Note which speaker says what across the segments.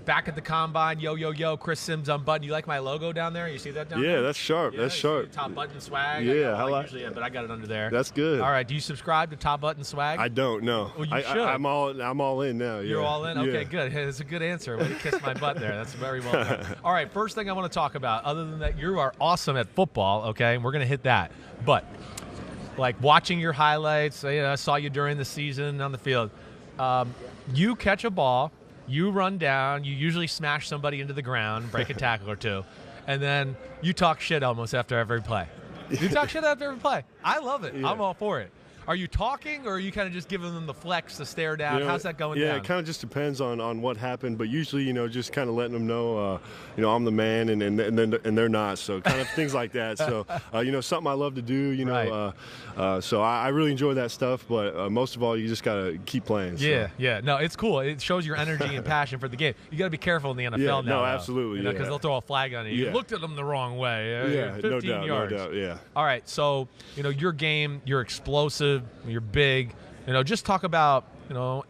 Speaker 1: back at the combine. Yo, yo, yo, Chris Simms Unbuttoned. You like my logo down there? You see that down there?
Speaker 2: Yeah, that's sharp.
Speaker 1: Yeah,
Speaker 2: that's sharp.
Speaker 1: Top button swag.
Speaker 2: Yeah,
Speaker 1: I like usually, but I got it under there.
Speaker 2: That's good.
Speaker 1: All right. Do you subscribe to Top Button Swag?
Speaker 2: I don't know.
Speaker 1: Well, you should.
Speaker 2: I'm all in now.
Speaker 1: You're
Speaker 2: yeah.
Speaker 1: all in? Okay,
Speaker 2: yeah.
Speaker 1: good. Hey, that's a good answer. Way to kiss my butt there. That's very well done. All right, first thing I want to talk about, other than that, you are awesome at football, okay? And we're going to hit that. But, like, watching your highlights, I saw you during the season on the field. You catch a ball, you run down, you usually smash somebody into the ground, break a tackle or two, and then you talk shit almost after every play. You talk shit after every play. I love it.
Speaker 2: Yeah.
Speaker 1: I'm all for it. Are you talking, or are you kind of just giving them the flex, the stare down? How's that going down?
Speaker 2: Yeah, it kind of just depends on what happened, but usually, just kind of letting them know, I'm the man, and they're not. So kind of things like that. So, something I love to do.
Speaker 1: Right.
Speaker 2: So I really enjoy that stuff. But most of all, you just gotta keep playing. So.
Speaker 1: Yeah. No, it's cool. It shows your energy and passion for the game. You got to be careful in the NFL now.
Speaker 2: No, absolutely.
Speaker 1: Because they'll throw a flag on you. You looked at them the wrong way.
Speaker 2: Yeah,
Speaker 1: 15
Speaker 2: no doubt.
Speaker 1: yards.
Speaker 2: No doubt. Yeah.
Speaker 1: All right. So your game, you're explosive. You're big. Just talk about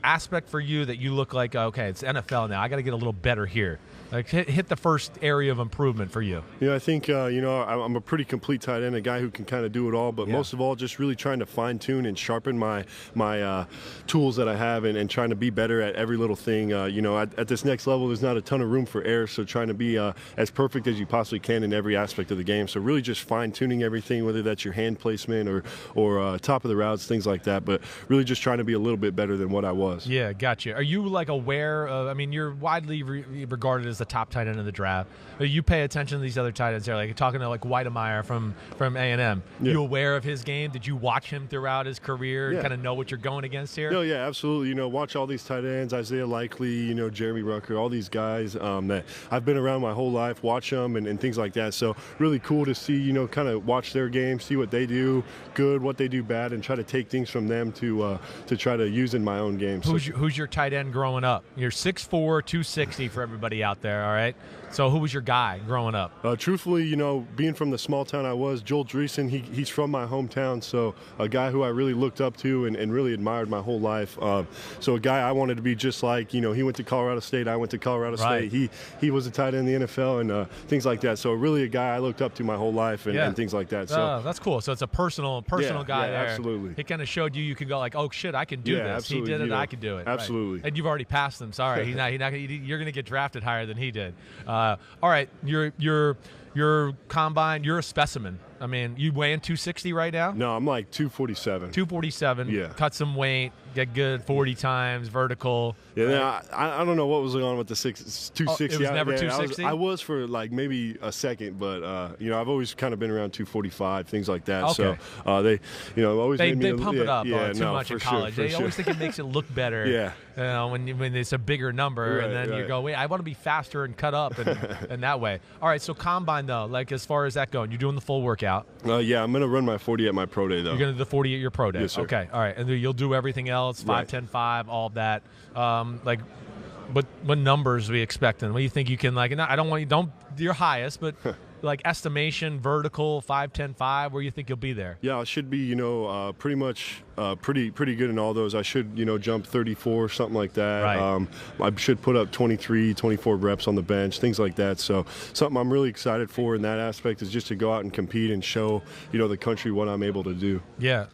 Speaker 1: aspect for you that you look like, okay, it's NFL now. I got to get a little better here. Like hit the first area of improvement for you.
Speaker 2: I think I'm a pretty complete tight end, a guy who can kind of do it all. But most of all, just really trying to fine tune and sharpen my tools that I have, and trying to be better at every little thing. At this next level, there's not a ton of room for error. So trying to be as perfect as you possibly can in every aspect of the game. So really just fine tuning everything, whether that's your hand placement or top of the routes, things like that. But really just trying to be a little bit better than what I was.
Speaker 1: Yeah, gotcha. Are you aware of? You're widely regarded as the top tight end of the draft. You pay attention to these other tight ends there, like talking to Whitemeyer from A&M.
Speaker 2: Yeah.
Speaker 1: You aware of his game? Did you watch him throughout his career and kind of know what you're going against here?
Speaker 2: No, yeah, absolutely. Watch all these tight ends, Isaiah Likely, Jeremy Rucker, all these guys that I've been around my whole life, watch them and things like that. So really cool to see, kind of watch their game, see what they do good, what they do bad, and try to take things from them to try to use in my own game.
Speaker 1: Who's your tight end growing up? You're 6'4", 260 for everybody out there, all right? So who was your guy growing up?
Speaker 2: Truthfully, being from the small town I was, Joel Dreesen, he's from my hometown, so a guy who I really looked up to and really admired my whole life. So a guy I wanted to be just like, he went to Colorado State, I went to Colorado State. He was a tight end in the NFL and things like that. So really a guy I looked up to my whole life and things like that. So
Speaker 1: that's cool. So it's a personal guy there.
Speaker 2: Absolutely.
Speaker 1: It kind of showed you could go like, oh shit, I can do this.
Speaker 2: Absolutely.
Speaker 1: He did it, I can do it.
Speaker 2: Absolutely.
Speaker 1: Right. And you've already passed him. Sorry, you're going to get drafted higher than he did. All right, your combine, you're a specimen. You weighing 260 right now?
Speaker 2: No, I'm like 247.
Speaker 1: 247.
Speaker 2: Yeah.
Speaker 1: Cut some weight, get good 40 times, vertical.
Speaker 2: Yeah, right? I don't know what was going on with the 260.
Speaker 1: It was never 260?
Speaker 2: I was for like maybe a second, but I've always kind of been around 245, things like that.
Speaker 1: Okay.
Speaker 2: So they always
Speaker 1: they
Speaker 2: made me
Speaker 1: pump it up too much in college.
Speaker 2: Sure,
Speaker 1: they always think it makes it look better.
Speaker 2: Yeah.
Speaker 1: When it's a bigger number,
Speaker 2: right,
Speaker 1: and then
Speaker 2: right.
Speaker 1: You go, wait, I want to be faster and cut up and that way. All right, so combine though, like as far as that going, you're doing the full workout.
Speaker 2: Yeah, I'm gonna run my 40 at my pro day though.
Speaker 1: You're gonna do the 40 at your pro day.
Speaker 2: Yes, sir.
Speaker 1: Okay, all right, and then you'll do everything else, 5, 10, 5, all of that. What numbers are we expecting? What do you think you can I don't want you don't your highest, but like estimation, vertical, 5, 10, 5. Where you think you'll be there?
Speaker 2: Yeah, I should be pretty much pretty good in all those. I should jump 34, something like that.
Speaker 1: Right.
Speaker 2: I should put up 23, 24 reps on the bench, things like that. So something I'm really excited for in that aspect is just to go out and compete and show the country what I'm able to do.
Speaker 1: Yeah.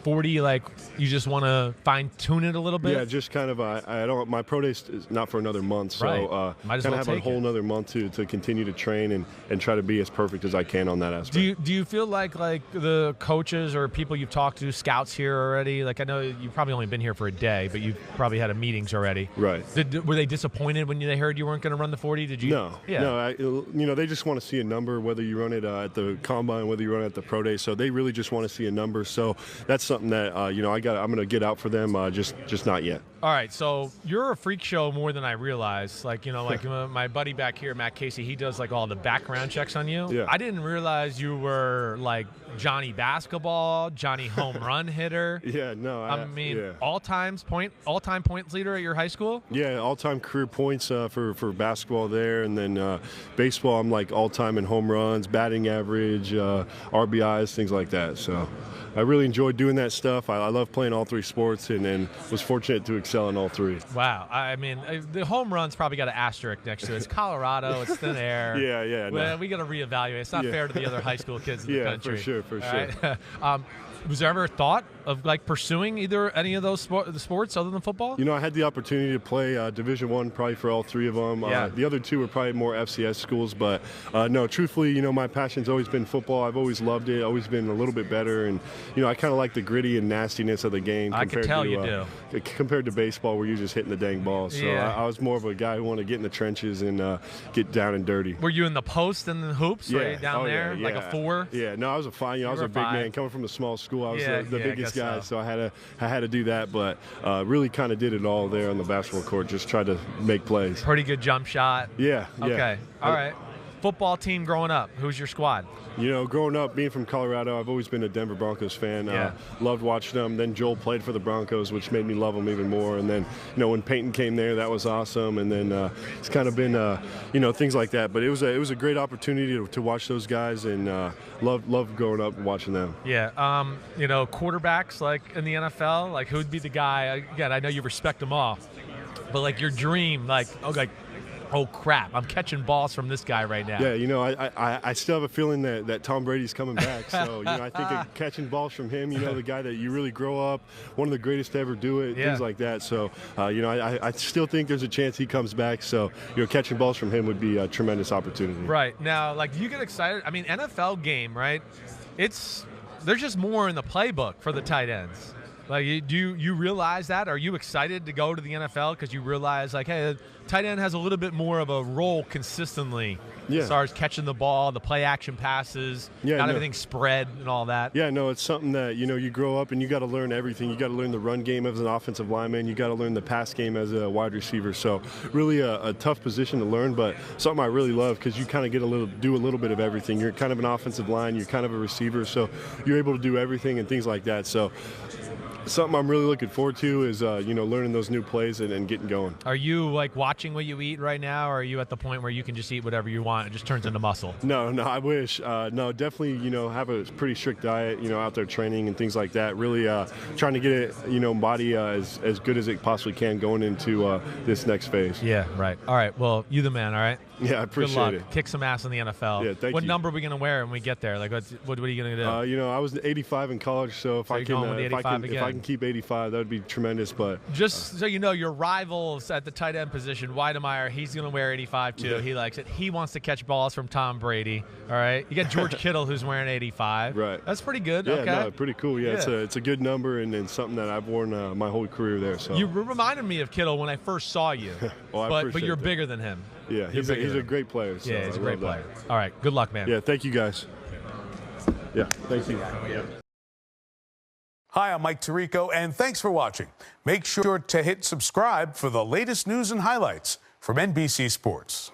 Speaker 1: 40, you just want to fine tune it a little bit?
Speaker 2: Yeah, just kind of, I don't, my pro day is not for another month, so
Speaker 1: right. Might as well
Speaker 2: have a whole another month to continue to train and try to be as perfect as I can on that aspect.
Speaker 1: Do you feel like the coaches or people you've talked to, scouts here already, I know you've probably only been here for a day, but you've probably had meetings already.
Speaker 2: Right.
Speaker 1: Were they disappointed when they heard you weren't going to run the 40? Did you?
Speaker 2: No.
Speaker 1: Yeah.
Speaker 2: No, they just want to see a number, whether you run it at the combine, whether you run it at the pro day, so they really just want to see a number, so that's something that, I'm going to get out for them, just not yet.
Speaker 1: All right, so you're a freak show more than I realize. My buddy back here, Matt Casey, he does all the background checks on you.
Speaker 2: Yeah.
Speaker 1: I didn't realize you were Johnny Basketball, Johnny Home Run Hitter.
Speaker 2: Yeah, no.
Speaker 1: All-time points leader at your high school?
Speaker 2: Yeah, all-time career points for basketball there, and then baseball, I'm all-time in home runs, batting average, RBIs, things like that. So. really enjoyed doing that stuff. I love playing all 3 sports, and was fortunate to excel in all 3.
Speaker 1: Wow. I mean, the home run's probably got an asterisk next to it. It's Colorado. It's thin air.
Speaker 2: Yeah.
Speaker 1: Well, we got to reevaluate. It's not fair to the other high school kids in the country.
Speaker 2: For sure.
Speaker 1: Right? Was there ever a thought of like pursuing any of those sports other than football?
Speaker 2: You know, I had the opportunity to play Division I probably for all 3 of them.
Speaker 1: Yeah.
Speaker 2: The other 2 were probably more FCS schools, but no, truthfully, you know, my passion's always been football. I've always loved it, always been a little bit better, and you know, I kind of like the gritty and nastiness of the game.
Speaker 1: I can tell you do.
Speaker 2: Compared to baseball, where you're just hitting the dang ball. So I was more of a guy who wanted to get in the trenches and get down and dirty.
Speaker 1: Were you in the post and the hoops right down there,
Speaker 2: yeah.
Speaker 1: like a 4?
Speaker 2: Yeah, no, I was I was a big man coming from a small school. I was the biggest guy, so I had to do that, but really kind of did it all there on the basketball court, just tried to make plays.
Speaker 1: Pretty good jump shot.
Speaker 2: Yeah.
Speaker 1: Okay. All right. Football team growing up, who's your squad?
Speaker 2: You know, growing up, being from Colorado, I've always been a Denver Broncos fan. Loved watching them. Then Joel played for the Broncos, which made me love them even more. And then, you know, when Peyton came there, that was awesome. And then it's kind of been, you know, things like that. But it was a great opportunity to watch those guys, and loved growing up and watching them.
Speaker 1: Yeah. You know, quarterbacks like in the NFL, like who'd be the guy? Again, I know you respect them all, but like your dream, oh crap, I'm catching balls from this guy right now.
Speaker 2: Yeah, you know, I still have a feeling that Tom Brady's coming back. So, you know, I think catching balls from him, you know, the guy that you really grow up, one of the greatest to ever do it, things like that. So, you know, I still think there's a chance he comes back. So, you know, catching balls from him would be a tremendous opportunity.
Speaker 1: Right. Now, like, do you get excited? I mean, NFL game, right? There's just more in the playbook for the tight ends. Like, do you realize that? Are you excited to go to the NFL because you realize, like, hey, the tight end has a little bit more of a role consistently as far as catching the ball, the play action passes, everything spread and all that?
Speaker 2: Yeah, no, it's something that, you know, you grow up and you got to learn everything. You got to learn the run game as an offensive lineman. You got to learn the pass game as a wide receiver. So really a tough position to learn, but something I really love because you kind of get do a little bit of everything. You're kind of an offensive line. You're kind of a receiver. So you're able to do everything and things like that. So something I'm really looking forward to is, you know, learning those new plays and getting going.
Speaker 1: Are you, like, watching what you eat right now, or are you at the point where you can just eat whatever you want? It just turns into muscle.
Speaker 2: No, I wish. No, definitely, you know, have a pretty strict diet, you know, out there training and things like that. Really trying to get it, you know, body as good as it possibly can going into this next phase.
Speaker 1: Yeah, right. All right. Well, you the man, all right?
Speaker 2: Yeah, I appreciate it.
Speaker 1: Kick some ass in the NFL.
Speaker 2: Yeah, thank you.
Speaker 1: What number are we going to wear when we get there? Like, what are you going to do?
Speaker 2: You know, I was 85 in college, so if I can keep 85, that would be tremendous. But
Speaker 1: just so you know, your rivals at the tight end position, Weidemeyer, he's going to wear 85 too. Yeah. He likes it. He wants to catch balls from Tom Brady. All right, you got George Kittle who's wearing 85.
Speaker 2: Right,
Speaker 1: that's pretty good.
Speaker 2: Yeah,
Speaker 1: okay,
Speaker 2: no, pretty cool. Yeah, it's a good number and something that I've worn my whole career there. So
Speaker 1: you reminded me of Kittle when I first saw you.
Speaker 2: Well,
Speaker 1: but you're bigger than him.
Speaker 2: Yeah, he's a great player. So
Speaker 1: yeah, he's a great player. All right, good luck, man.
Speaker 2: Yeah, thank you guys. Yeah, thank you.
Speaker 3: Hi, I'm Mike Tirico, and thanks for watching. Make sure to hit subscribe for the latest news and highlights from NBC Sports.